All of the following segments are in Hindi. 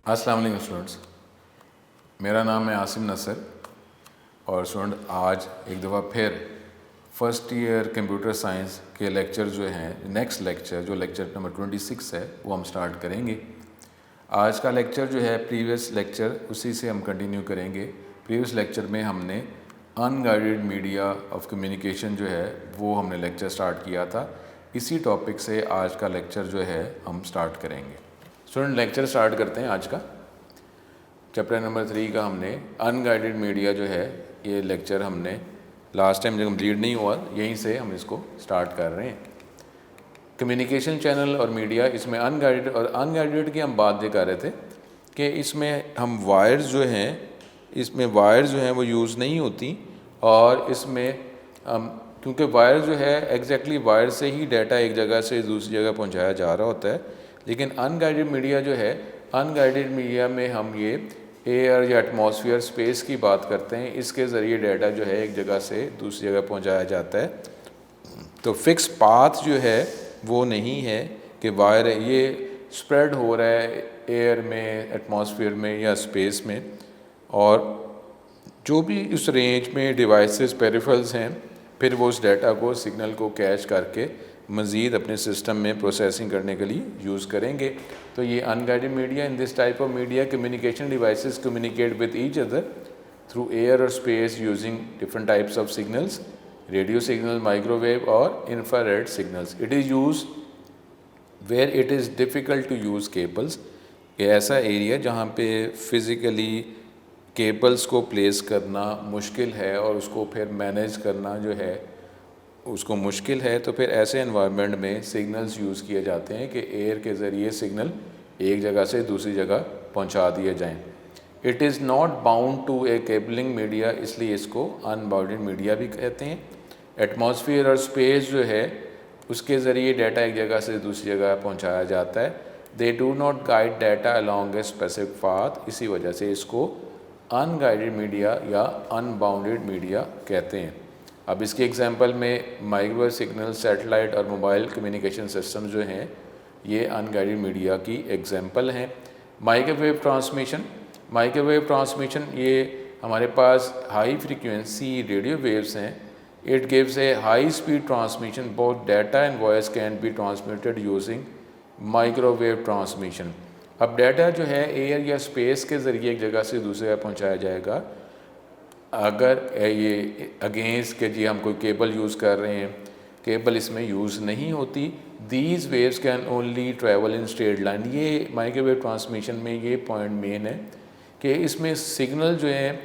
अस्सलाम वालेकुम स्टूडेंट्स, मेरा नाम है आसिम नसर और स्टूडेंट आज एक दफ़ा फिर फ़र्स्ट ईयर कंप्यूटर साइंस के लेक्चर जो हैं, नेक्स्ट लेक्चर जो लेक्चर नंबर 26 है वो हम स्टार्ट करेंगे। आज का लेक्चर जो है प्रीवियस लेक्चर उसी से हम कंटिन्यू करेंगे। प्रीवियस लेक्चर में हमने अनगाइडेड मीडिया ऑफ कम्युनिकेशन जो है वो हमने लेक्चर स्टार्ट किया था। इसी टॉपिक से आज का लेक्चर जो है हम स्टार्ट करेंगे। स्टूडेंट लेक्चर स्टार्ट करते हैं। आज का चैप्टर नंबर 3 का हमने अनगाइडेड मीडिया जो है ये लेक्चर हमने लास्ट टाइम जब कंप्लीट नहीं हुआ, यहीं से हम इसको स्टार्ट कर रहे हैं। कम्युनिकेशन चैनल और मीडिया, इसमें अनगाइडेड और अनगाइडेड की हम बात ये कर रहे थे कि इसमें हम वायर्स जो हैं, इसमें वायर्स जो हैं वो यूज़ नहीं होती और इसमें क्योंकि वायर जो है एग्जैक्टली वायर से ही डाटा एक जगह से दूसरी जगह पहुंचाया जा रहा होता है। लेकिन अनगाइडेड मीडिया जो है, अनगाइडेड मीडिया में हम ये एयर या एटमॉस्फेयर स्पेस की बात करते हैं। इसके ज़रिए डाटा जो है एक जगह से दूसरी जगह पहुंचाया जाता है। तो फिक्स पाथ जो है वो नहीं है कि वायर ये स्प्रेड हो रहा है एयर में, एटमॉस्फेयर में या स्पेस में, और जो भी उस रेंज में डिवाइसेस पेरिफेरल्स हैं फिर वो उस डाटा को, सिग्नल को कैच करके मज़ीद अपने सिस्टम में प्रोसेसिंग करने के लिए यूज़ करेंगे। तो ये unguided media, in this type of media communication devices communicate with each other through air और space using different types of signals, radio signal, microwave और infrared signals. It is use where it is difficult to use cables. ये ऐसा एरिया जहाँ पे फ़िज़िकली केबल्स को प्लेस करना मुश्किल है और उसको फिर मैनेज करना जो है उसको मुश्किल है, तो फिर ऐसे एनवायरनमेंट में सिग्नल्स यूज़ किए जाते हैं कि एयर के ज़रिए सिग्नल एक जगह से दूसरी जगह पहुंचा दिए जाएं। It is not bound to a cabling media, इसलिए इसको अनबाउंडेड मीडिया भी कहते हैं। एटमॉस्फेयर और स्पेस जो है उसके ज़रिए डाटा एक जगह से दूसरी जगह पहुँचाया जाता है। They do not guide data along a specific path, इसी वजह से इसको अनगाइडेड मीडिया या अनबाउंडेड मीडिया कहते हैं। अब इसके एग्जांपल में माइक्रोवेव सिग्नल, सैटेलाइट और मोबाइल कम्युनिकेशन सिस्टम जो हैं ये अनगाइडेड मीडिया की एग्जांपल हैं। माइक्रोवेव ट्रांसमिशन ये हमारे पास हाई फ्रीक्वेंसी रेडियो वेव्स हैं। It gives A high speed transmission, both data and voice can be transmitted using microwave transmission. अब डाटा जो है एयर या स्पेस के ज़रिए एक जगह से दूसरी जगह पहुँचाया जाएगा। अगर ये अगेंस्ट के जी हम कोई केबल यूज़ कर रहे हैं, केबल इसमें यूज़ नहीं होती। These waves can only travel in straight line. ये माइक्रोवेव ट्रांसमिशन में ये पॉइंट मेन है कि इसमें सिग्नल जो है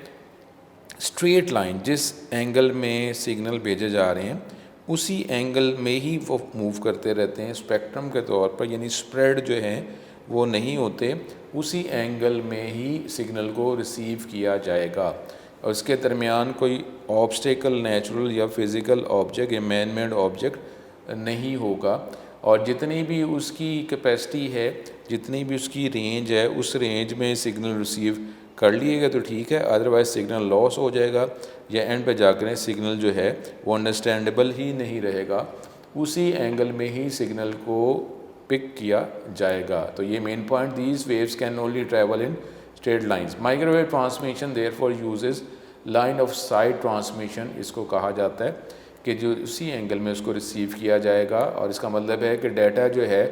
स्ट्रेट लाइन, जिस एंगल में सिग्नल भेजे जा रहे हैं उसी एंगल में ही वो मूव करते रहते हैं स्पेक्ट्रम के तौर पर, यानी स्प्रेड जो है वो नहीं होते, उसी एंगल में ही सिग्नल को रिसीव किया जाएगा और इसके दरमियान कोई ऑब्स्टेकल, नेचुरल या फिज़िकल ऑब्जेक्ट या मैन मेड ऑब्जेक्ट नहीं होगा। और जितनी भी उसकी कैपेसिटी है, जितनी भी उसकी रेंज है, उस रेंज में सिग्नल रिसीव कर लिएगा तो ठीक है, अदरवाइज सिग्नल लॉस हो जाएगा या एंड पे जाकर सिग्नल जो है वो अंडरस्टैंडेबल ही नहीं रहेगा, उसी एंगल में ही सिग्नल को पिक किया जाएगा। तो ये main point, these waves can only travel in straight lines. Microwave transmission therefore uses line of site transmission, इसको कहा जाता है कि जो उसी एंगल में उसको रिसीव किया जाएगा, और इसका मतलब है कि डाटा जो है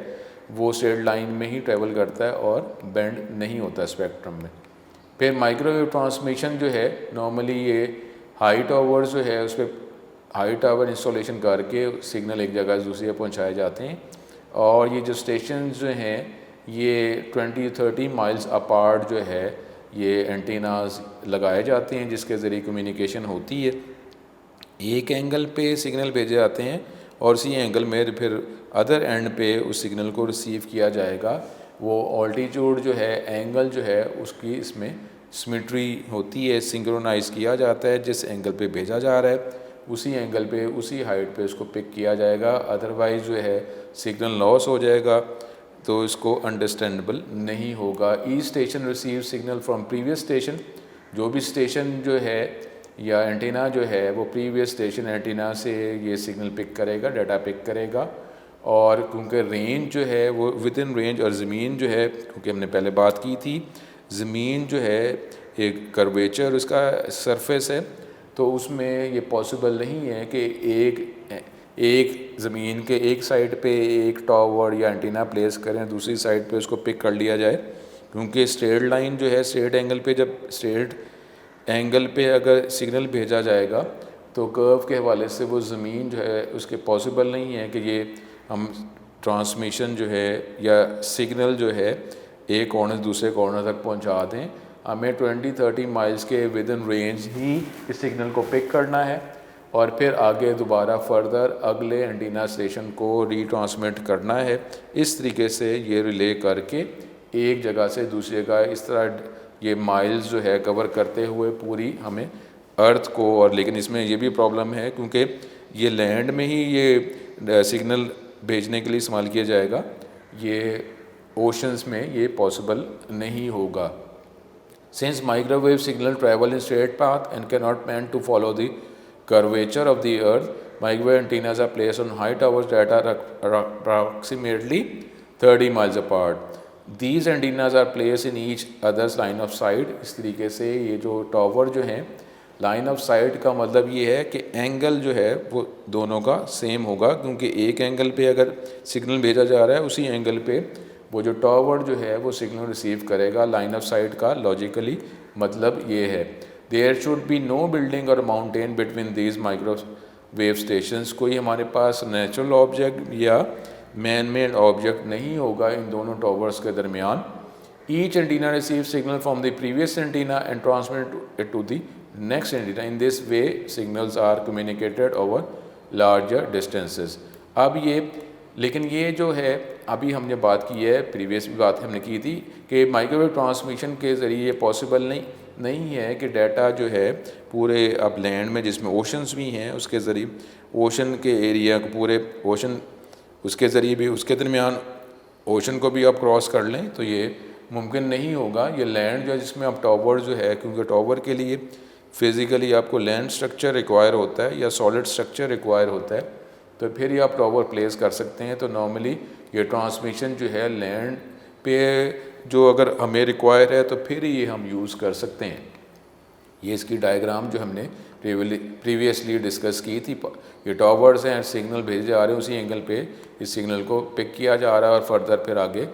वो स्ट्रेट लाइन में ही ट्रैवल करता है और बेंड नहीं होता स्पेक्ट्रम में। फिर माइक्रोवेव ट्रांसमिशन जो है नॉर्मली ये हाई टावर्स जो है उस पर हाई टावर इंस्टॉलेशन करके सिग्नल एक जगह से दूसरी जगह पहुँचाए जाते हैं। और ये जो स्टेशन जो हैं ये 20-30 माइल्स अपार्ट जो है ये एंटीनाज लगाए जाते हैं जिसके ज़रिए कम्युनिकेशन होती है। एक एंगल पे सिग्नल भेजे जाते हैं और उसी एंगल में फिर अदर एंड पे उस सिग्नल को रिसीव किया जाएगा। वो ऑल्टीट्यूड जो है, एंगल जो है उसकी इसमें सिमेट्री होती है, सिंक्रोनाइज किया जाता है। जिस एंगल पे भेजा जा रहा है उसी एंगल पे, उसी हाइट पे उसको पिक किया जाएगा, अदरवाइज़ जो है सिग्नल लॉस हो जाएगा तो इसको अंडरस्टैंडेबल नहीं होगा। Each station receive signal from previous station, जो भी स्टेशन जो है या एंटीना जो है वो प्रीवियस स्टेशन एंटीना से ये सिग्नल पिक करेगा, डाटा पिक करेगा और क्योंकि रेंज जो है वो विद इन रेंज, और ज़मीन जो है क्योंकि हमने पहले बात की थी, ज़मीन जो है एक कर्वेचर उसका सरफेस है, तो उसमें ये पॉसिबल नहीं है कि एक ज़मीन के एक साइड पे एक टावर या एंटीना प्लेस करें, दूसरी साइड पे उसको पिक कर लिया जाए, क्योंकि स्ट्रेट लाइन जो है स्ट्रेट एंगल पे, जब स्ट्रेट एंगल पे अगर सिग्नल भेजा जाएगा तो कर्व के हवाले से वो ज़मीन जो है उसके पॉसिबल नहीं है कि ये हम ट्रांसमिशन जो है या सिग्नल जो है एक कॉर्नर से दूसरे कॉर्नर तक पहुंचा दें। हमें 20-30 माइल्स के विद इन रेंज ही इस सिग्नल को पिक करना है और फिर आगे दोबारा फर्दर अगले एंटीना स्टेशन को रीट्रांसमिट करना है। इस तरीके से ये रिले करके एक जगह से दूसरी जगह इस तरह ये माइल्स जो है कवर करते हुए पूरी हमें अर्थ को, और लेकिन इसमें ये भी प्रॉब्लम है क्योंकि ये लैंड में ही ये सिग्नल भेजने के लिए इस्तेमाल किया जाएगा, ये ओशंस में ये पॉसिबल नहीं होगा। Since microwave signal travel in straight path and cannot meant to follow the curvature of the earth, microwave antennas are placed on high towers that are approximately 30 miles apart. These antennas are placed in each other's line of sight. इस तरीके से ये जो टावर जो हैं लाइन ऑफ साइट का मतलब ये है कि एंगल जो है वो दोनों का सेम होगा, क्योंकि एक एंगल पे अगर सिग्नल भेजा जा रहा है उसी एंगल पे वो जो टावर जो है वो सिग्नल रिसीव करेगा। लाइन ऑफ साइट का लॉजिकली मतलब ये है। There should be no building और mountain between these microwave stations. कोई हमारे पास नेचुरल ऑब्जेक्ट या मैन मेड ऑब्जेक्ट नहीं होगा इन दोनों टावर्स के दरमियान। Each antenna receive signal from the previous antenna and transmit it to the next antenna. In this way signals are communicated over larger distances. अब ये, लेकिन ये जो है अभी हमने बात की है, प्रीवियस भी बात हमने की थी कि माइक्रोवेव ट्रांसमिशन के ज़रिए ये पॉसिबल नहीं है कि डाटा जो है पूरे अब लैंड में जिसमें ओशंस भी हैं उसके ज़रिए, ओशन के एरिया को पूरे ओशन उसके ज़रिए भी उसके दरमियान ओशन को भी आप क्रॉस कर लें तो ये मुमकिन नहीं होगा। ये लैंड जो है जिसमें अब टावर जो है, क्योंकि टावर के लिए फ़िज़िकली आपको लैंड स्ट्रक्चर रिक्वायर होता है या सॉलिड स्ट्रक्चर रिक्वायर होता है, तो फिर ही आप टावर प्लेस कर सकते हैं। तो नॉर्मली ये ट्रांसमिशन जो है लैंड पे जो अगर हमें रिक्वायर है तो फिर ही ये हम यूज़ कर सकते हैं। ये इसकी डायग्राम जो हमने प्रीवियसली डिस्कस की थी। ये टावर्स हैं, सिग्नल भेजे जा रहे हैं, उसी एंगल पे इस सिग्नल को पिक किया जा रहा है और फर्दर फिर आगे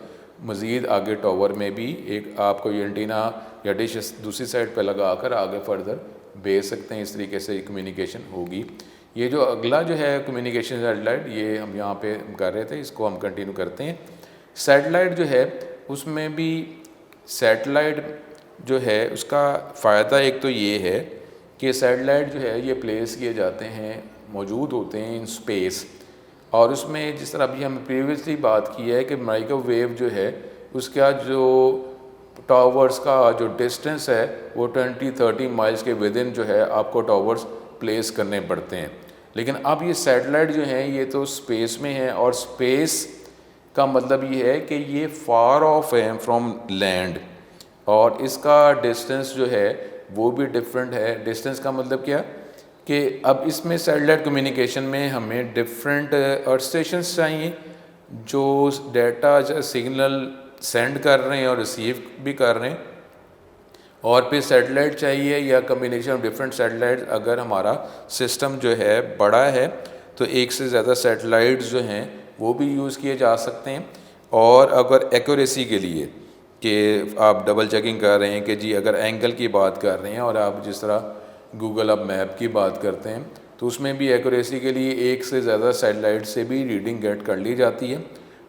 मज़ीद आगे टावर में भी एक आपको ये एंटीना या डिश दूसरी साइड पे लगा कर आगे फर्दर भेज सकते हैं। इस तरीके से कम्युनिकेशन होगी। ये जो अगला जो है कम्युनिकेशन सैटेलाइट, ये हम यहाँ पे कर रहे थे, इसको हम कंटिन्यू करते हैं। सैटेलाइट जो है उसमें भी सैटेलाइट जो है उसका फ़ायदा एक तो ये है कि सैटेलाइट जो है ये प्लेस किए जाते हैं, मौजूद होते हैं इन स्पेस, और उसमें जिस तरह अभी हम प्रीवियसली बात की है कि माइक्रोवेव जो है उसका जो टावर्स का जो डिस्टेंस है वो 20-30 माइल्स के विद इन जो है आपको टावर्स प्लेस करने पड़ते हैं। लेकिन अब ये सैटेलाइट जो हैं ये तो स्पेस में है, और स्पेस का मतलब ये है कि ये फार ऑफ है फ्रॉम लैंड, और इसका डिस्टेंस जो है वो भी डिफरेंट है। डिस्टेंस का मतलब क्या कि अब इसमें सैटेलाइट कम्युनिकेशन में हमें डिफरेंट अर्थ स्टेशंस चाहिए जो डाटा सिग्नल सेंड कर रहे हैं और रिसीव भी कर रहे हैं, और फिर सैटेलाइट चाहिए या कम्बिनेशन ऑफ डिफरेंट सैटेलाइट। अगर हमारा सिस्टम जो है बड़ा है तो एक से ज़्यादा सैटेलाइट्स जो हैं वो भी यूज़ किए जा सकते हैं। और अगर एक्यूरेसी के लिए कि आप डबल चेकिंग कर रहे हैं कि जी अगर एंगल की बात कर रहे हैं और आप जिस तरह गूगल अब मैप की बात करते हैं तो उसमें भी एक्यूरेसी के लिए एक से ज़्यादा सैटेलाइट से भी रीडिंग गेट कर ली जाती है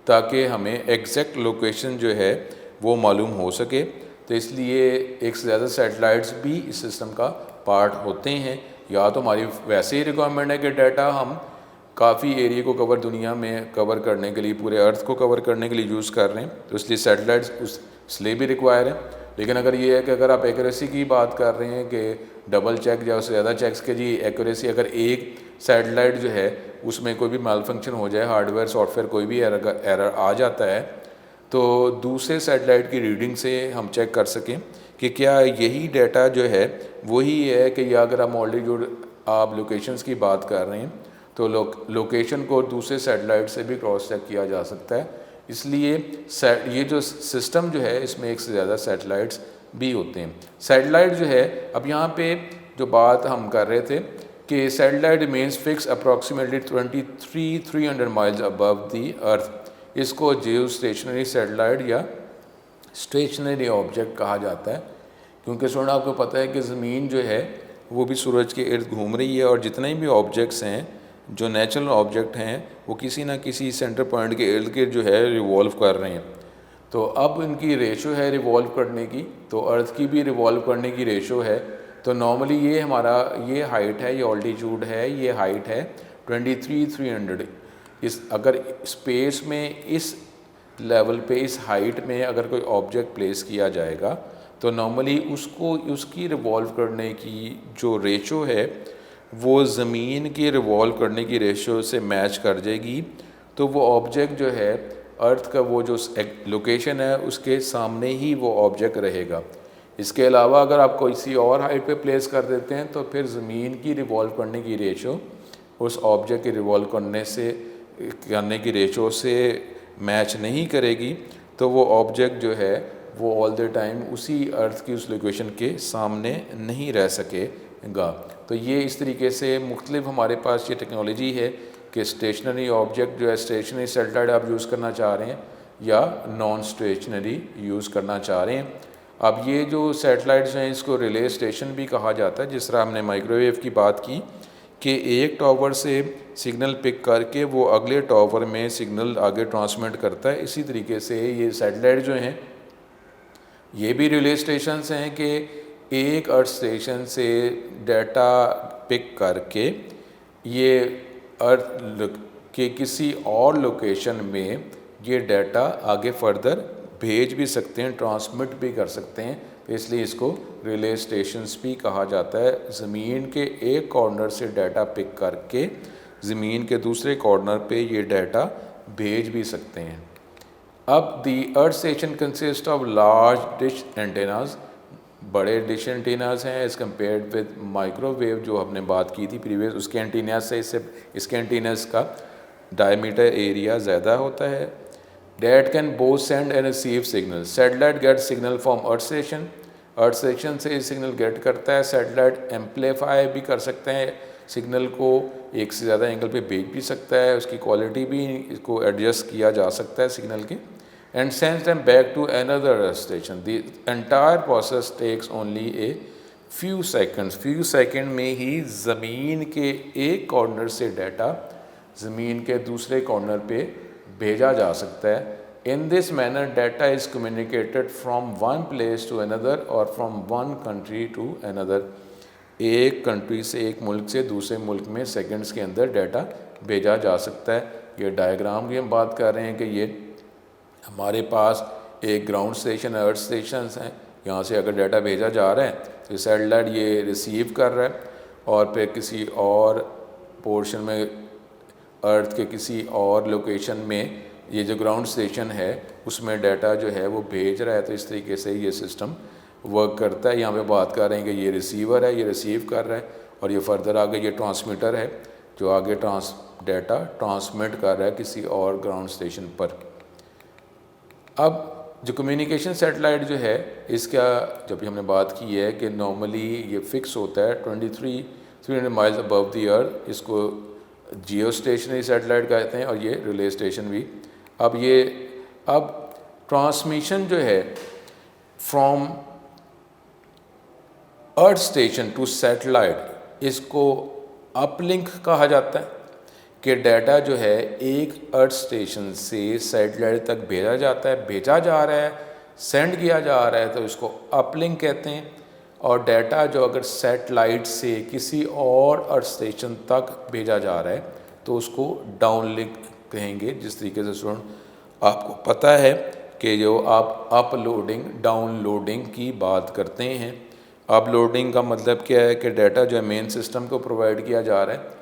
ताकि हमें एग्जैक्ट लोकेशन जो है वो मालूम हो सके। तो इसलिए एक से ज़्यादा सैटेलाइट्स भी इस सिस्टम का पार्ट होते हैं। या तो हमारी वैसे ही रिक्वायरमेंट है कि डाटा हम काफ़ी एरिया को कवर दुनिया में कवर करने के लिए, पूरे अर्थ को कवर करने के लिए यूज़ कर रहे हैं, तो इसलिए सैटेलाइट्स इसलिए भी रिक्वायर है। लेकिन अगर ये है कि अगर आप एक्यूरेसी की बात कर रहे हैं कि डबल चेक या उससे ज़्यादा चेक्स के जी एक्यूरेसी, अगर एक सैटेलाइट जो है उसमें कोई भी माल फंक्शन हो जाए, हार्डवेयर सॉफ्टवेयर कोई भी एरर आ जाता है, तो दूसरे सैटेलाइट की रीडिंग से हम चेक कर सकें कि क्या यही डाटा जो है वही है कि, या अगर हम ऑलरेडी जो आप लोकेशंस की बात कर रहे हैं तो लोकेशन को दूसरे सैटेलाइट से भी क्रॉस चेक किया जा सकता है। इसलिए ये जो सिस्टम जो है इसमें एक से ज़्यादा सैटेलाइट्स भी होते हैं। सैटेलाइट जो है, अब यहाँ पे जो बात हम कर रहे थे कि satellite remains fix approximately 2300 miles above the earth. इसको जियो स्टेशनरी सैटेलाइट या स्टेशनरी ऑब्जेक्ट कहा जाता है, क्योंकि स्टूडेंट आपको पता है कि ज़मीन जो है वो भी सूरज के इर्द घूम रही है और जितने भी ऑब्जेक्ट्स हैं जो नेचुरल ऑब्जेक्ट हैं वो किसी ना किसी सेंटर पॉइंट के इर्द गिर्द जो है रिवॉल्व कर रहे हैं। तो अब इनकी रेशो है रिवॉल्व करने की, तो अर्थ की भी रिवॉल्व करने की रेशो है। तो नॉर्मली ये हमारा ये हाइट है, ये ऑल्टीट्यूड है, ये हाइट है 2300। इस अगर स्पेस में इस लेवल पे इस हाइट में अगर कोई ऑब्जेक्ट प्लेस किया जाएगा तो नॉर्मली उसको उसकी रिवॉल्व करने की जो रेशो है वो ज़मीन की रिवॉल्व करने की रेशो से मैच कर जाएगी। तो वो ऑब्जेक्ट जो है अर्थ का वो जो लोकेशन है उसके सामने ही वो ऑब्जेक्ट रहेगा। इसके अलावा अगर आप किसी और हाइट पे प्लेस कर देते हैं तो फिर ज़मीन की रिवॉल्व करने की रेशो उस ऑब्जेक्ट की रिवॉल्व करने की रेशो से मैच नहीं करेगी, तो वो ऑब्जेक्ट जो है वो ऑल द टाइम उसी अर्थ की उस लोकेशन के सामने नहीं रह सकेगा। तो ये इस तरीके से मुख्तलिफ हमारे पास ये टेक्नोलॉजी है कि स्टेशनरी ऑब्जेक्ट जो है स्टेशनरी सैटेलाइट आप यूज़ करना चाह रहे हैं या नॉन स्टेशनरी यूज़ करना चाह रहे हैं। अब ये जो सैटेलाइट्स हैं इसको रिले स्टेशन भी कहा जाता है। जिस तरह हमने माइक्रोवेव की बात की कि एक टावर से सिग्नल पिक करके वो अगले टावर में सिग्नल आगे ट्रांसमिट करता है, इसी तरीके से ये सैटेलाइट जो हैं ये भी रिले स्टेशंस हैं कि एक अर्थ स्टेशन से डाटा पिक करके ये अर्थ के किसी और लोकेशन में ये डाटा आगे फर्दर भेज भी सकते हैं, ट्रांसमिट भी कर सकते हैं। तो इसलिए इसको रिले स्टेशंस भी कहा जाता है। ज़मीन के एक कॉर्नर से डाटा पिक करके ज़मीन के दूसरे कॉर्नर पे ये डाटा भेज भी सकते हैं। अब the earth station consist of large dish antennas, बड़े डिश एंटेनाज हैं एज़ कम्पेयर्ड विद माइक्रोवेव जो हमने बात की थी प्रीवियस, उसके एंटीनाज से इसके एंटीनाज का डायमीटर एरिया ज़्यादा होता है। That can both send and receive signal. Satellite gets signal from earth station. Earth station से सिग्नल गेट करता है। सैटेलाइट एम्पलीफाई भी कर सकते हैं, सिग्नल को एक से ज़्यादा एंगल पे भेज भी सकता है, उसकी क्वालिटी भी इसको एडजस्ट किया जा सकता है सिग्नल के। And sends them back to another earth station. The entire process takes only a few second में ही ज़मीन के एक कॉर्नर से डाटा ज़मीन के दूसरे कॉर्नर पे भेजा जा सकता है। In this manner data is communicated from one place to another और from one country to another. एक कंट्री से, एक मुल्क से दूसरे मुल्क में सेकंड्स के अंदर डाटा भेजा जा सकता है। ये डायग्राम की हम बात कर रहे हैं कि ये हमारे पास एक ग्राउंड स्टेशन, अर्थ स्टेशन हैं, यहाँ से अगर डाटा भेजा जा रहा है तो सैटेलाइट ये रिसीव कर रहा है और फिर किसी और पोर्शन में अर्थ के किसी और लोकेशन में ये जो ग्राउंड स्टेशन है उसमें डाटा जो है वो भेज रहा है। तो इस तरीके से ये सिस्टम वर्क करता है। यहाँ पे बात कर रहे हैं कि ये रिसीवर है, ये रिसीव कर रहा है और ये फर्दर आगे ये ट्रांसमीटर है जो आगे डाटा ट्रांसमिट कर रहा है किसी और ग्राउंड स्टेशन पर। अब जो कम्युनिकेशन सैटेलाइट जो है इसका जब हमने बात की है कि नॉर्मली ये फिक्स होता है 300 माइल्स अबव द अर्थ, इसको जियो स्टेशनरी सैटेलाइट कहते हैं और ये रिले स्टेशन भी। अब ट्रांसमिशन जो है from earth station to satellite इसको अपलिंक कहा जाता है कि डाटा जो है एक अर्थ स्टेशन से सैटेलाइट तक भेजा जाता है, भेजा जा रहा है, सेंड किया जा रहा है तो इसको अपलिंक कहते हैं। और डाटा जो अगर सैटेलाइट से किसी और अर्थ स्टेशन तक भेजा जा रहा है तो उसको डाउनलिंक कहेंगे। जिस तरीके से स्टूडेंट आपको पता है कि जो आप अपलोडिंग डाउनलोडिंग की बात करते हैं, अपलोडिंग का मतलब क्या है कि डाटा जो है मेन सिस्टम को प्रोवाइड किया जा रहा है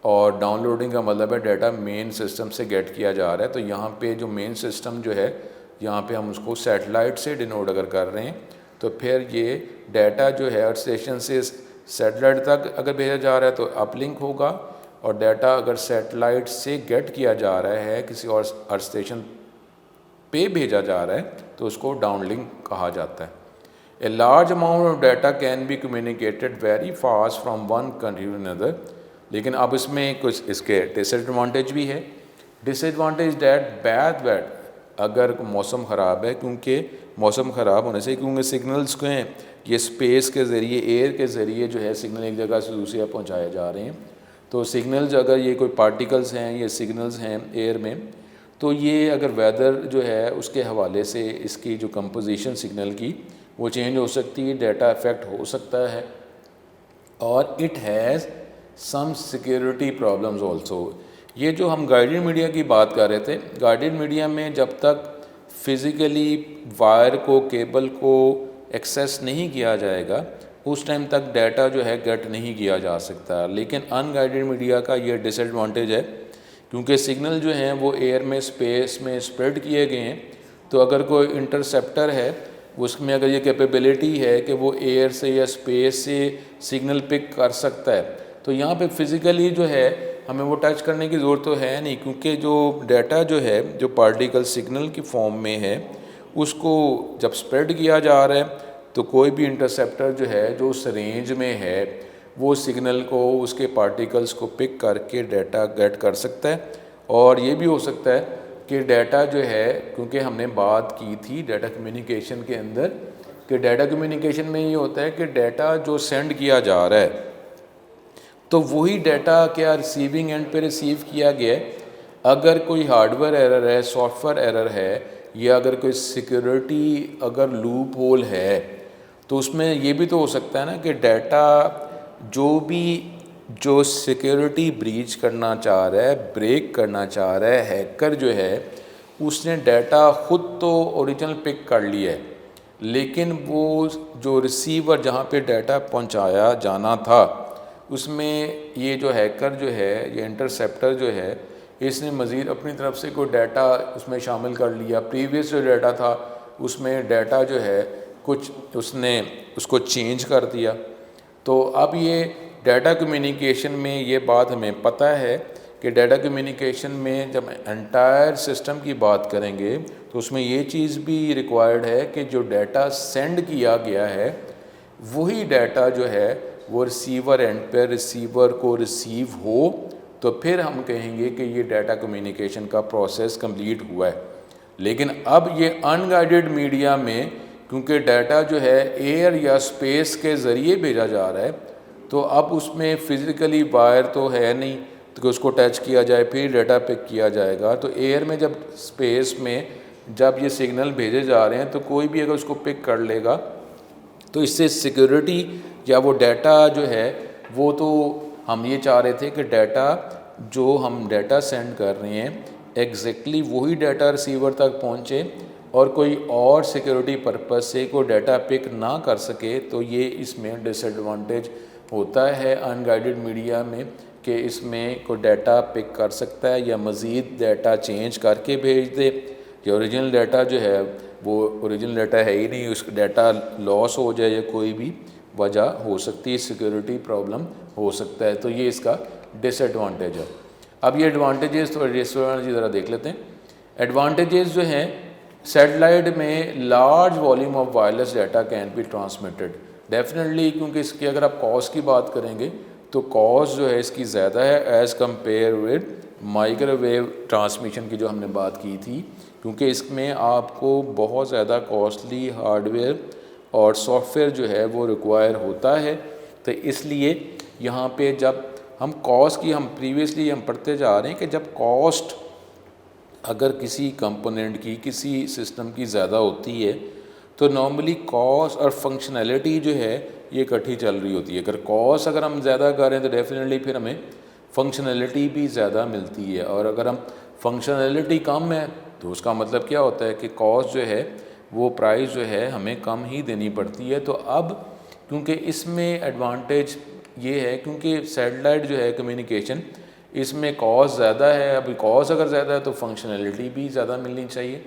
और डाउनलोडिंग का मतलब है डाटा मेन सिस्टम से गेट किया जा रहा है। तो यहाँ पे जो मेन सिस्टम जो है यहाँ पे हम उसको सैटेलाइट से डिनोट अगर कर रहे हैं तो फिर ये डाटा जो है अर्थ स्टेशन से सैटेलाइट तक अगर भेजा जा रहा है तो अपलिंक होगा और डाटा अगर सैटेलाइट से गेट किया जा रहा है, किसी और अर्थ स्टेशन पे भेजा जा रहा है, तो उसको डाउनलिंक कहा जाता है। A large amount of data can be communicated very fast from one country to another. लेकिन अब इसमें कुछ इसके डिसएडवांटेज भी है। डिसएडवांटेज बैड अगर मौसम ख़राब है, क्योंकि मौसम ख़राब होने से, क्योंकि सिग्नल्स को हैं ये स्पेस के ज़रिए, एयर के ज़रिए जो है सिग्नल एक जगह से दूसरी जगह पहुँचाए जा रहे हैं। तो सिग्नल्स अगर ये कोई पार्टिकल्स हैं, ये सिग्नल्स हैं एयर में, तो ये अगर वेदर जो है उसके हवाले से इसकी जो कंपोजिशन सिग्नल की वो चेंज हो सकती है, डाटा इफेक्ट हो सकता है, और it has some security problems also. ये जो हम गाइडेड मीडिया की बात कर रहे थे, गाइडेड मीडिया में जब तक फिज़िकली वायर को, केबल को एक्सेस नहीं किया जाएगा, उस टाइम तक डाटा जो है गेट नहीं किया जा सकता। लेकिन अनगाइडेड मीडिया का ये डिसएडवांटेज है, क्योंकि सिग्नल जो हैं वो एयर में, स्पेस में स्प्रेड किए गए हैं। तो अगर कोई इंटरसेप्टर है, उसमें अगर ये कैपेबिलिटी है कि वो एयर से या स्पेस से सिग्नल पिक कर सकता है, तो यहाँ पे फिज़िकली जो है हमें वो टच करने की ज़रूरत तो है नहीं, क्योंकि जो डाटा जो है, जो पार्टिकल सिग्नल की फॉर्म में है, उसको जब स्प्रेड किया जा रहा है, तो कोई भी इंटरसेप्टर जो है जो उस रेंज में है, वो सिग्नल को, उसके पार्टिकल्स को पिक करके डाटा गेट कर सकता है। और ये भी हो सकता है कि डाटा जो है, क्योंकि हमने बात की थी डाटा कम्युनिकेशन के अंदर, कि डाटा कम्युनिकेशन में ये होता है कि डाटा जो सेंड किया जा रहा है, तो वही डाटा क्या रिसीविंग एंड पे रिसीव किया गया है। अगर कोई हार्डवेयर एरर है, सॉफ्टवेयर एरर है, या अगर कोई सिक्योरिटी अगर लूप होल है, तो उसमें ये भी तो हो सकता है ना कि डाटा जो सिक्योरिटी ब्रीच करना चाह रहा है, ब्रेक करना चाह रहा है, हैकर जो है, उसने डाटा ख़ुद तो ओरिजिनल पिक कर लिया है, लेकिन वो जो रिसीवर जहाँ पे डाटा पहुँचाया जाना था, उसमें ये जो हैकर जो है, ये इंटरसेप्टर जो है, इसने मज़ीद अपनी तरफ से कोई डाटा उसमें शामिल कर लिया। प्रीवियस जो डाटा था उसमें डाटा जो है कुछ उसने उसको चेंज कर दिया। तो अब ये डाटा कम्युनिकेशन में ये बात हमें पता है कि डाटा कम्युनिकेशन में जब एंटायर सिस्टम की बात करेंगे, तो उसमें ये चीज़ भी रिक्वायर्ड है कि जो डाटा सेंड किया गया है, वही डाटा जो है वो रिसीवर एंड पर रिसीवर को रिसीव हो, तो फिर हम कहेंगे कि ये डाटा कम्युनिकेशन का प्रोसेस कंप्लीट हुआ है। लेकिन अब ये अनगाइडेड मीडिया में, क्योंकि डाटा जो है एयर या स्पेस के ज़रिए भेजा जा रहा है, तो अब उसमें फ़िज़िकली वायर तो है नहीं तो उसको टच किया जाए फिर डाटा पिक किया जाएगा। तो एयर में जब, स्पेस में जब ये सिग्नल भेजे जा रहे हैं, तो कोई भी अगर उसको पिक कर लेगा, तो इससे सिक्योरिटी या वो डाटा जो है, वो तो हम ये चाह रहे थे कि डाटा जो हम डाटा सेंड कर रहे हैं, एग्जैक्टली वही डाटा रिसीवर तक पहुँचे, और कोई और सिक्योरिटी पर्पस से कोई डाटा पिक ना कर सके। तो ये इसमें डिसएडवांटेज होता है अनगाइडेड मीडिया में, कि इसमें कोई डाटा पिक कर सकता है या मज़ीद डाटा चेंज करके भेज दे, या ओरिजिनल डाटा जो है वो ओरिजिनल डाटा है ही नहीं, उसका डाटा लॉस हो जाए या कोई भी वजह हो सकती है, सिक्योरिटी प्रॉब्लम हो सकता है। तो ये इसका डिसएडवांटेज है। अब ये एडवांटेजेस तो डिसएडवांटेज ज़रा देख लेते हैं। एडवांटेजेस जो हैं, सैटेलाइट में large volume of wireless data can be transmitted definitely, क्योंकि इसकी अगर आप कॉस्ट की बात करेंगे तो कॉस्ट जो है इसकी ज़्यादा है as compare with microwave transmission की जो हमने बात की थी, क्योंकि इसमें आपको बहुत ज़्यादा कॉस्टली हार्डवेयर और सॉफ्टवेयर जो है वो रिक्वायर होता है। तो इसलिए यहाँ पे जब हम कॉस्ट की, हम प्रीवियसली हम पढ़ते जा रहे हैं कि जब कॉस्ट अगर किसी कंपोनेंट की, किसी सिस्टम की ज़्यादा होती है, तो नॉर्मली कॉस्ट और फंक्शनैलिटी जो है ये इकट्ठी चल रही होती है। अगर कॉस्ट अगर हम ज़्यादा कर रहे हैं तो डेफिनेटली फिर हमें फंक्शनैलिटी भी ज़्यादा मिलती है, और अगर हम फंक्शनैलिटी कम है तो उसका मतलब क्या होता है कि कॉस्ट जो है वो प्राइस जो है हमें कम ही देनी पड़ती है। तो अब क्योंकि इसमें एडवांटेज ये है, क्योंकि सैटेलाइट जो है कम्युनिकेशन, इसमें कॉस्ट ज़्यादा है। अभी कॉस्ट अगर ज़्यादा है तो फंक्शनैलिटी भी ज़्यादा मिलनी चाहिए।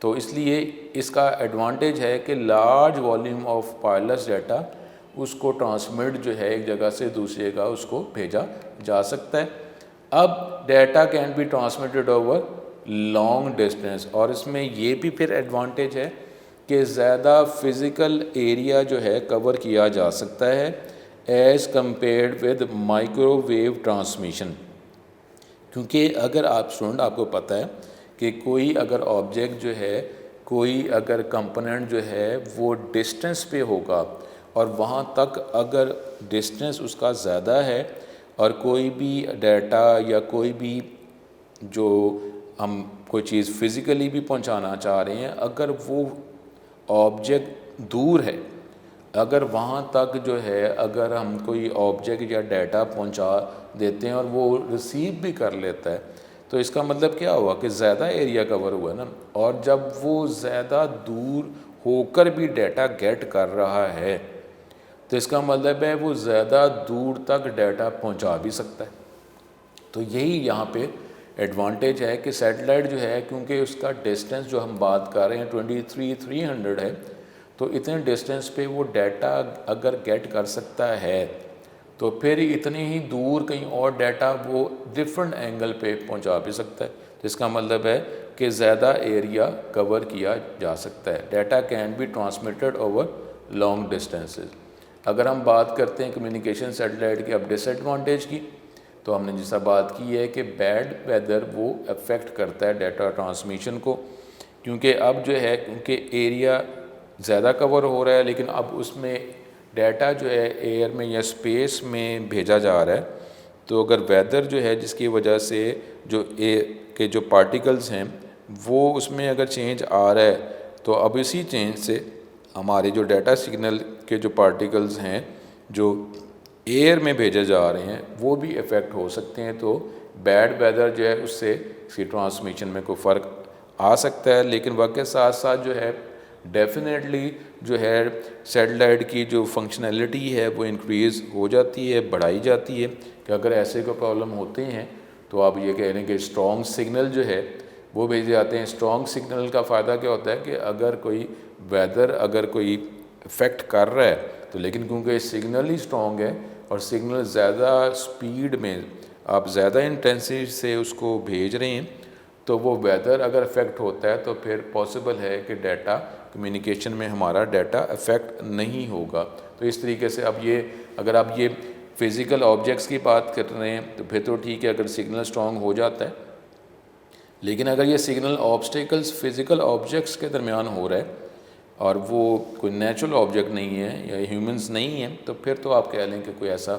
तो इसलिए इसका एडवांटेज है कि large volume of wireless data उसको ट्रांसमिट जो है एक जगह से दूसरी जगह उसको भेजा जा सकता है। अब data can be transmitted over long distance, और इसमें ये भी फिर एडवांटेज है कि ज़्यादा फिज़िकल एरिया जो है कवर किया जा सकता है as compared with microwave transmission. क्योंकि अगर आप स्टूडेंट, आपको पता है कि कोई अगर ऑब्जेक्ट जो है, कोई अगर कंपोनेंट जो है वो डिस्टेंस पे होगा और वहाँ तक अगर डिस्टेंस उसका ज़्यादा है और कोई भी डाटा या कोई भी जो हम कोई चीज़ फ़िज़िकली भी पहुँचाना चाह रहे हैं, अगर वो ऑब्जेक्ट दूर है, अगर वहाँ तक जो है अगर हम कोई ऑब्जेक्ट या डाटा पहुँचा देते हैं और वो रिसीव भी कर लेता है, तो इसका मतलब क्या हुआ कि ज़्यादा एरिया कवर हुआ ना। और जब वो ज़्यादा दूर होकर भी डाटा गेट कर रहा है तो इसका मतलब है वो ज़्यादा दूर तक डाटा पहुँचा भी सकता है। तो यही यहाँ पे एडवांटेज है कि सैटेलाइट जो है, क्योंकि उसका डिस्टेंस जो हम बात कर रहे हैं 23,300 है, तो इतने डिस्टेंस पे वो डाटा अगर गेट कर सकता है तो फिर इतनी ही दूर कहीं और डाटा वो डिफरेंट एंगल पे पहुंचा भी सकता है। तो इसका मतलब है कि ज़्यादा एरिया कवर किया जा सकता है। Data can be transmitted over long distances. अगर हम बात करते हैं कम्युनिकेशन सैटेलाइट की अब डिसएडवांटेज की, तो हमने जैसा बात की है कि बैड वेदर वो अफेक्ट करता है डाटा ट्रांसमिशन को, क्योंकि अब जो है क्योंकि एरिया ज़्यादा कवर हो रहा है लेकिन अब उसमें डाटा जो है एयर में या स्पेस में भेजा जा रहा है। तो अगर वेदर जो है जिसकी वजह से जो एयर के जो पार्टिकल्स हैं वो उसमें अगर चेंज आ रहा है, तो अब इसी चेंज से हमारे जो डाटा सिग्नल के जो पार्टिकल्स हैं जो एयर में भेजे जा रहे हैं वो भी इफ़ेक्ट हो सकते हैं। तो बैड वेदर जो है उससे इसकी ट्रांसमिशन में कोई फ़र्क आ सकता है। लेकिन वक्त के साथ साथ जो है डेफिनेटली जो है सैटेलाइट की जो फंक्शनैलिटी है वो इंक्रीज़ हो जाती है, बढ़ाई जाती है कि अगर ऐसे कोई प्रॉब्लम होते हैं तो आप ये कह रहे हैं कि स्ट्रॉन्ग सिग्नल जो है वो भेजे जाते हैं। स्ट्रॉन्ग सिग्नल का फ़ायदा क्या होता है कि अगर कोई वेदर अगर कोई इफ़ेक्ट कर रहा है तो, लेकिन क्योंकि सिग्नल ही स्ट्रॉन्ग है और सिग्नल ज़्यादा स्पीड में आप ज़्यादा इंटेंसिटी से उसको भेज रहे हैं, तो वो वेदर अगर इफ़ेक्ट होता है तो फिर पॉसिबल है कि डाटा कम्युनिकेशन में हमारा डाटा इफ़ेक्ट नहीं होगा। तो इस तरीके से अब ये अगर आप ये फ़िज़िकल ऑब्जेक्ट्स की बात कर रहे हैं तो फिर तो ठीक है अगर सिग्नल स्ट्रॉन्ग हो जाता है। लेकिन अगर ये सिग्नल ऑब्स्टिकल्स फ़िज़िकल ऑब्जेक्ट्स के दरमियान हो रहा है और वो कोई नेचुरल ऑब्जेक्ट नहीं है या ह्यूमंस नहीं है, तो फिर तो आप कह लें कि कोई ऐसा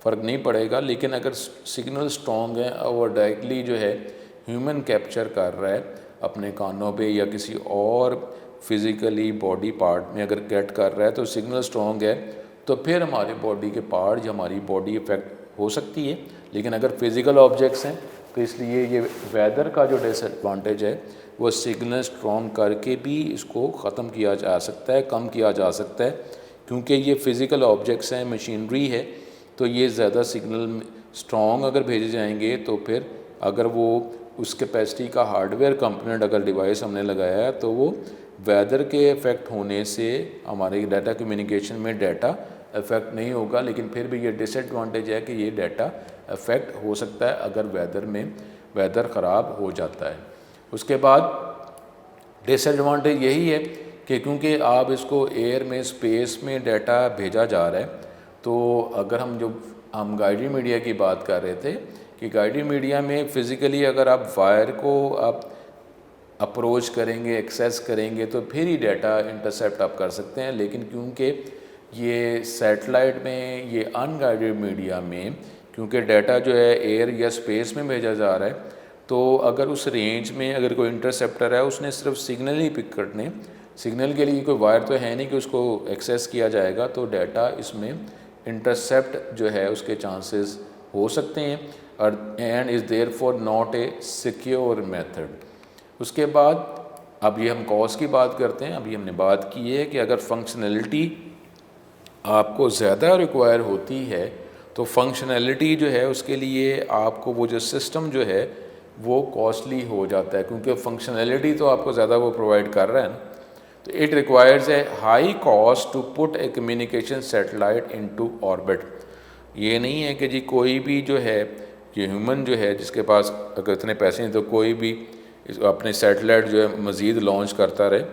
फ़र्क नहीं पड़ेगा। लेकिन अगर सिग्नल स्ट्रॉन्ग है और डायरेक्टली जो है ह्यूमन कैप्चर कर रहा है अपने कानों पे या किसी और फिज़िकली बॉडी पार्ट में अगर गेट कर रहा है तो सिग्नल स्ट्रॉन्ग है, तो फिर हमारी बॉडी के पार्ट या हमारी बॉडी इफ़ेक्ट हो सकती है। लेकिन अगर फिज़िकल ऑब्जेक्ट्स हैं तो इसलिए ये वेदर का जो डिसएडवांटेज है वो सिग्नल स्ट्रॉन्ग करके भी इसको ख़त्म किया जा सकता है, कम किया जा सकता है। क्योंकि ये फ़िज़िकल ऑब्जेक्ट्स हैं, मशीनरी है, तो ये ज़्यादा सिग्नल स्ट्रॉन्ग अगर भेजे जाएंगे तो फिर अगर वो उस कैपेसिटी का हार्डवेयर कंपोनेंट अगर डिवाइस हमने लगाया है तो वो वेदर के इफ़ेक्ट होने से हमारे डाटा कम्युनिकेशन में डाटा इफ़ेक्ट नहीं होगा। लेकिन फिर भी ये डिसएडवांटेज है कि ये डाटा इफ़ेक्ट हो सकता है अगर वेदर ख़राब हो जाता है। उसके बाद डिसएडवांटेज यही है कि क्योंकि आप इसको एयर में स्पेस में डाटा भेजा जा रहा है, तो अगर हम गाइडेड मीडिया की बात कर रहे थे कि गाइडेड मीडिया में फ़िज़िकली अगर आप वायर को आप अप्रोच करेंगे, एक्सेस करेंगे तो फिर ही डाटा इंटरसेप्ट आप कर सकते हैं। लेकिन क्योंकि ये सैटेलाइट में ये अनगाइडेड मीडिया में क्योंकि डाटा जो है एयर या स्पेस में भेजा जा रहा है, तो अगर उस रेंज में अगर कोई इंटरसेप्टर है उसने सिर्फ सिग्नल ही पिक करने, सिग्नल के लिए कोई वायर तो है नहीं कि उसको एक्सेस किया जाएगा, तो डाटा इसमें इंटरसेप्ट जो है उसके चांसेस हो सकते हैं और and is therefore not a secure method. उसके बाद अब ये हम कॉस्ट की बात करते हैं। अभी हमने बात की है कि अगर फंक्शनैलिटी आपको ज़्यादा रिक्वायर होती है तो फंक्शनैलिटी जो है उसके लिए आपको वो जो सिस्टम जो है वो कॉस्टली हो जाता है, क्योंकि फंक्शनैलिटी तो आपको ज़्यादा वो प्रोवाइड कर रहा है ना। तो it requires a high cost to put a communication satellite into orbit. ये नहीं है कि जी कोई भी जो है कि ह्यूमन जो है जिसके पास अगर इतने पैसे हैं तो कोई भी अपने सैटेलाइट जो है मज़ीद लॉन्च करता रहे,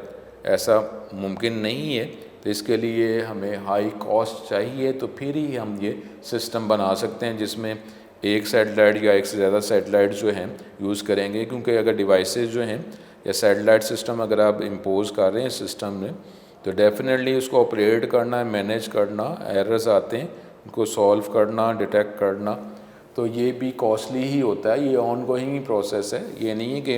ऐसा मुमकिन नहीं है। तो इसके लिए हमें हाई कॉस्ट चाहिए, तो फिर ही हम ये सिस्टम बना सकते हैं जिसमें एक सैटेलाइट या एक से ज़्यादा सैटेलाइट जो हैं यूज़ करेंगे। क्योंकि अगर डिवाइसेस जो हैं या सैटेलाइट सिस्टम अगर आप इम्पोज कर रहे हैं सिस्टम में, तो डेफिनेटली उसको ऑपरेट करना, मैनेज करना, एरर्स आते हैं उनको सॉल्व करना, डिटेक्ट करना, तो ये भी कॉस्टली ही होता है। ये ऑन गोइंग ही प्रोसेस है। ये नहीं है कि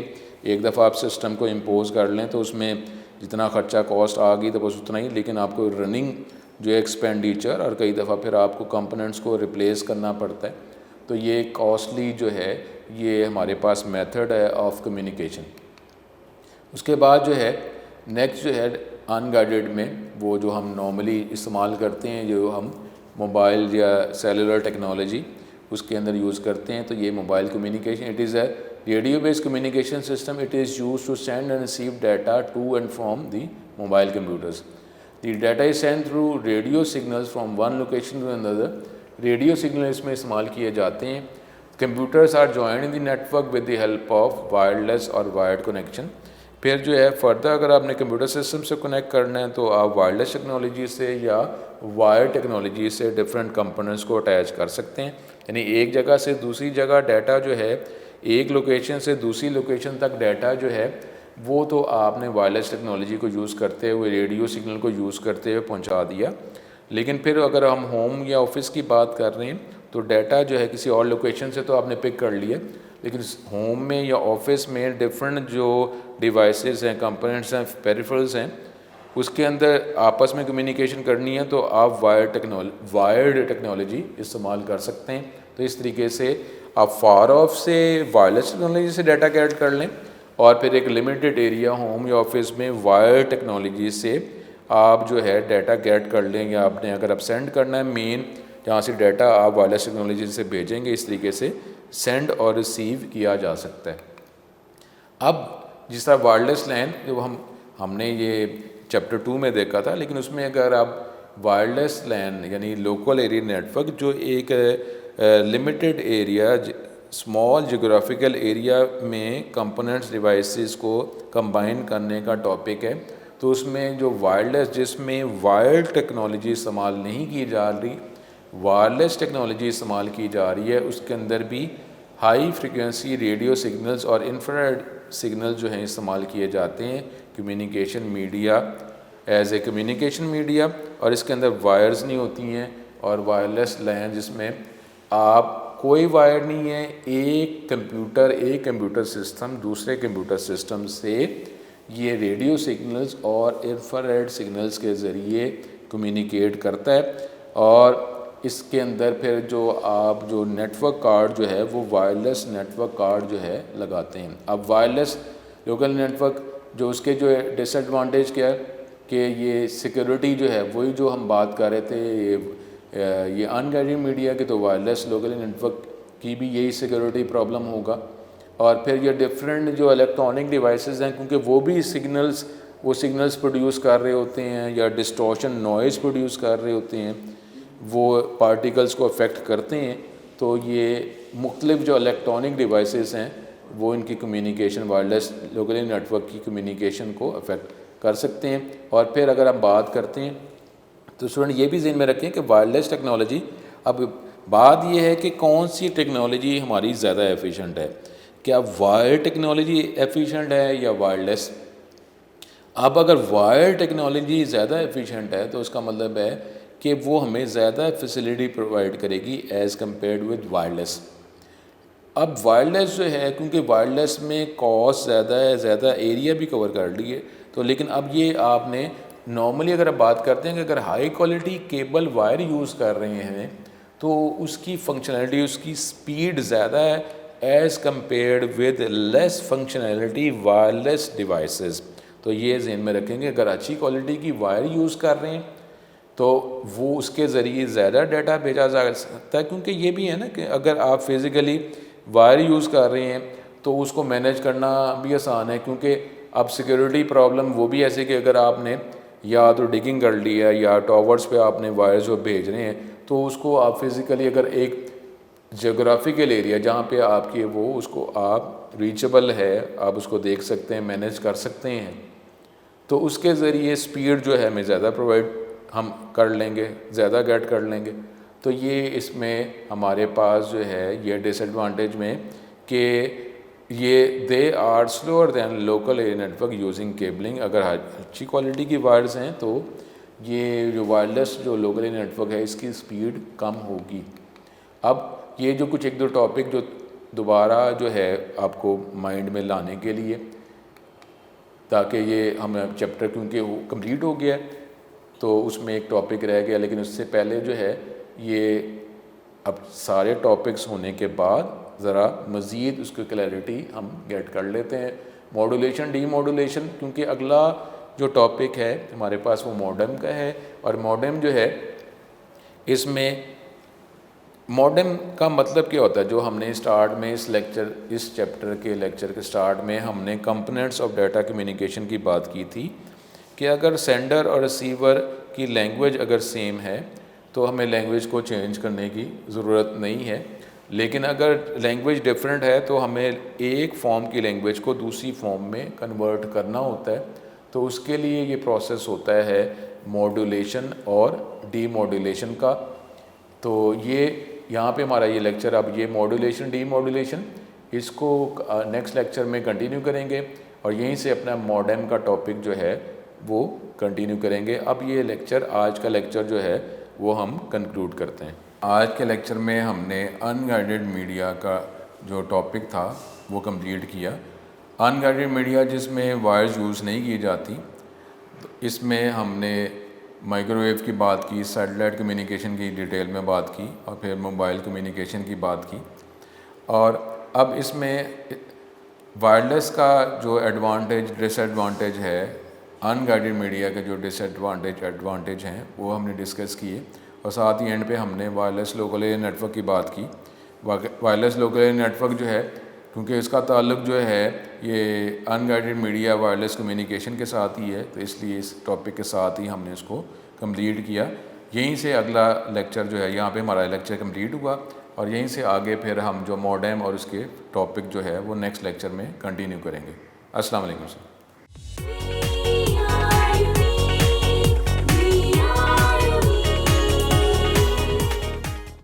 एक दफ़ा आप सिस्टम को इम्पोज कर लें तो उसमें जितना खर्चा कॉस्ट आ गई तो बस उतना ही, लेकिन आपको रनिंग जो एक्सपेंडिचर और कई दफ़ा फिर आपको कंपोनेंट्स को रिप्लेस करना पड़ता है। तो ये कॉस्टली जो है ये हमारे पास मेथड है ऑफ कम्युनिकेशन। उसके बाद जो है नेक्स्ट जो है अनगाइडेड में, वो जो हम नॉर्मली इस्तेमाल करते हैं, जो हम मोबाइल या सेलुलर टेक्नोलॉजी उसके अंदर यूज़ करते हैं, तो ये mobile communication, it is a radio based communication system. It is use to send and receive data to and from the mobile computers. The data is send through radio signals from one location to another. Radio signal इसमें इस्तेमाल किए जाते हैं। Computers are joined in the network with the help of wireless or wired connection. फिर जो है फर्दर अगर आपने कंप्यूटर सिस्टम से कनेक्ट करना है तो आप वायरलेस टेक्नोलॉजी से या वायर टेक्नोलॉजी से डिफरेंट कंपोनेंट्स को अटैच कर सकते हैं। यानी एक जगह से दूसरी जगह डाटा जो है, एक लोकेशन से दूसरी लोकेशन तक डाटा जो है वो तो आपने वायरलेस टेक्नोलॉजी को यूज़ करते हुए, रेडियो सिग्नल को यूज़ करते हुए पहुंचा दिया। लेकिन फिर अगर हम होम या ऑफिस की बात कर रहे हैं तो डाटा जो है किसी और लोकेशन से तो आपने पिक कर लिया, लेकिन होम में या ऑफिस में डिफरेंट जो डिवाइसेस हैं, कंपोनेंट्स हैं, पेरिफेरल्स हैं, उसके अंदर आपस में कम्युनिकेशन करनी है तो आप वायर्ड टेक्नोलॉजी इस्तेमाल कर सकते हैं। तो इस तरीके से आप फार ऑफ से वायरलेस टेक्नोलॉजी से डाटा कैट कर लें और फिर एक लिमिटेड एरिया होम या ऑफिस में वायर टेक्नोलॉजी से आप जो है डाटा गेट कर लें, या आपने अगर आप सेंड करना है मेन जहाँ से डाटा आप वायरलेस टेक्नोलॉजी से भेजेंगे, इस तरीके से सेंड और रिसीव किया जा सकता है। अब जिस तरह वायरलेस लैन जो हमने ये चैप्टर 2 में देखा था, लेकिन उसमें अगर आप वायरलेस लैन यानी लोकल एरिया नेटवर्क जो एक limited area, small geographical area में कंपोनेंट्स डिवाइसेस को कंबाइन करने का टॉपिक है, तो उसमें जो वायरलेस जिसमें वायर्ड टेक्नोलॉजी इस्तेमाल नहीं की जा रही, वायरलेस टेक्नोलॉजी इस्तेमाल की जा रही है, उसके अंदर भी हाई फ्रिक्वेंसी रेडियो सिग्नल्स और इंफ्रारेड सिग्नल जो हैं इस्तेमाल किए जाते हैं communication media as a communication media. और इसके अंदर वायर्स नहीं होती हैं और वायरलेस लैन जिसमें आप कोई वायर नहीं है, एक कंप्यूटर सिस्टम दूसरे कंप्यूटर सिस्टम से ये रेडियो सिग्नल्स और इंफ्रारेड सिग्नल्स के ज़रिए कम्युनिकेट करता है। और इसके अंदर फिर जो नेटवर्क कार्ड जो है वो वायरलेस नेटवर्क कार्ड जो है लगाते हैं। अब वायरलेस लोकल नेटवर्क जो उसके जो है डिसएडवांटेज क्या है कि ये सिक्योरिटी जो है वही जो हम बात कर रहे थे ये अनगाइडेड मीडिया की, तो वायरलेस लोकल नेटवर्क की भी यही सिक्योरिटी प्रॉब्लम होगा। और फिर ये डिफरेंट जो इलेक्ट्रॉनिक डिवाइसेस हैं, क्योंकि वो भी सिग्नल्स प्रोड्यूस कर रहे होते हैं या डिस्टॉर्शन नॉइज़ प्रोड्यूस कर रहे होते हैं, वो पार्टिकल्स को अफेक्ट करते हैं, तो ये मुख्तलिफ जो इलेक्ट्रॉनिक डिवाइसेस हैं वो इनकी कम्युनिकेशन वायरलेस लोकल नेटवर्क की कम्युनिकेशन को अफेक्ट कर सकते हैं। और फिर अगर हम बात करते हैं तो स्टूडेंट ये भी ज़हन में रखें कि वायरलेस टेक्नोलॉजी, अब बात ये है कि कौन सी टेक्नोलॉजी हमारी ज़्यादा एफिशिएंट है, क्या वायर टेक्नोलॉजी एफिशिएंट है या वायरलेस। अब अगर वायर टेक्नोलॉजी ज़्यादा एफिशिएंट है तो उसका मतलब है कि वो हमें ज़्यादा फैसिलिटी प्रोवाइड करेगी एज़ कम्पेयर्ड विद वायरलेस। अब वायरलेस जो है, क्योंकि वायरलेस में कॉस्ट ज़्यादा है, ज़्यादा एरिया भी कवर कर लिए, तो लेकिन अब ये आपने नॉर्मली अगर आप बात करते हैं कि अगर high quality cable wire use कर रहे हैं तो उसकी फंक्शनैलिटी, उसकी स्पीड ज़्यादा है as compared with less functionality wireless devices. तो ये ज़हन में रखेंगे, अगर अच्छी क्वालिटी की वायर यूज़ कर रहे हैं तो वो उसके ज़रिए ज़्यादा डाटा भेजा जा सकता है। क्योंकि ये भी है ना कि अगर आप फिज़िकली वायर यूज़ कर रहे हैं तो उसको मैनेज करना भी आसान है, क्योंकि अब सिक्योरिटी प्रॉब्लम वो भी ऐसे कि अगर आपने या तो डिगिंग कर लिया या टावर्स पे आपने वायर्स जो भेज रहे हैं तो उसको आप फिज़िकली अगर एक जोग्राफिकल एरिया जहाँ पे आपके वो उसको आप रीचेबल है, आप उसको देख सकते हैं, मैनेज कर सकते हैं, तो उसके ज़रिए स्पीड जो है हमें ज़्यादा प्रोवाइड हम कर लेंगे, ज़्यादा गेट कर लेंगे। तो ये इसमें हमारे पास जो है ये डिसएडवांटेज में कि ये they are slower than local area network using cabling. अगर अच्छी क्वालिटी की वायर्स हैं तो ये जो वायरलेस जो लोकल एरिया नेटवर्क है इसकी स्पीड कम होगी। अब ये जो कुछ एक दो टॉपिक जो दोबारा जो है आपको माइंड में लाने के लिए, ताकि ये हम चैप्टर क्योंकि वो कंप्लीट हो गया है तो उसमें एक टॉपिक रह गया, लेकिन उससे पहले जो है ये अब सारे टॉपिक्स होने के बाद ज़रा मज़ीद उसकी क्लैरिटी हम गेट कर लेते हैं। मॉड्यूलेशन डी मॉड्यूलेशन, क्योंकि अगला जो टॉपिक है हमारे पास वो मॉडेम का है, और मॉडेम जो है इसमें मॉडेम का मतलब क्या होता है, जो हमने स्टार्ट में इस चैप्टर के लेक्चर के स्टार्ट में हमने कंपोनेंट्स ऑफ डाटा कम्युनिकेशन की बात की थी कि अगर सेंडर और रिसीवर की लैंग्वेज अगर सेम है तो हमें लैंग्वेज को चेंज करने की ज़रूरत नहीं है, लेकिन अगर लैंग्वेज डिफरेंट है तो हमें एक फॉर्म की लैंग्वेज को दूसरी फॉर्म में कन्वर्ट करना होता है। तो उसके लिए ये प्रोसेस होता है मॉड्यूलेशन और डी मॉड्यूलेशन का। तो ये यहाँ पे हमारा ये लेक्चर, अब ये मॉड्यूलेशन डी मॉड्यूलेशन इसको नेक्स्ट लेक्चर में कंटिन्यू करेंगे और यहीं से अपना मॉडेम का टॉपिक जो है वो कंटिन्यू करेंगे। अब ये लेक्चर, आज का लेक्चर जो है वो हम कंक्लूड करते हैं। आज के लेक्चर में हमने अनगाइडेड मीडिया का जो टॉपिक था वो कंप्लीट किया। अनगाइडेड मीडिया जिसमें वायर्स यूज़ नहीं की जाती, तो इसमें हमने माइक्रोवेव की बात की, सैटेलाइट कम्युनिकेशन की डिटेल में बात की, और फिर मोबाइल कम्युनिकेशन की बात की। और अब इसमें वायरलेस का जो एडवांटेज डिसएडवांटेज है, अनगाइडेड मीडिया के जो डिसएडवांटेज एडवांटेज हैं वो हमने डिस्कस किए, और साथ ही एंड पे हमने वायरलेस लोकल एरिया नेटवर्क की बात की। वायरलेस लोकल एरिया नेटवर्क जो है, क्योंकि इसका ताल्लुक जो है ये अनगाइडेड मीडिया वायरलेस कम्युनिकेशन के साथ ही है, तो इसलिए इस टॉपिक के साथ ही हमने इसको कंप्लीट किया। यहीं से अगला लेक्चर जो है, यहाँ पे हमारा लेक्चर कंप्लीट हुआ, और यहीं से आगे फिर हम जो मॉडेम और उसके टॉपिक जो है वो नेक्स्ट लेक्चर में कंटिन्यू करेंगे। अस्सलाम वालेकुम सर।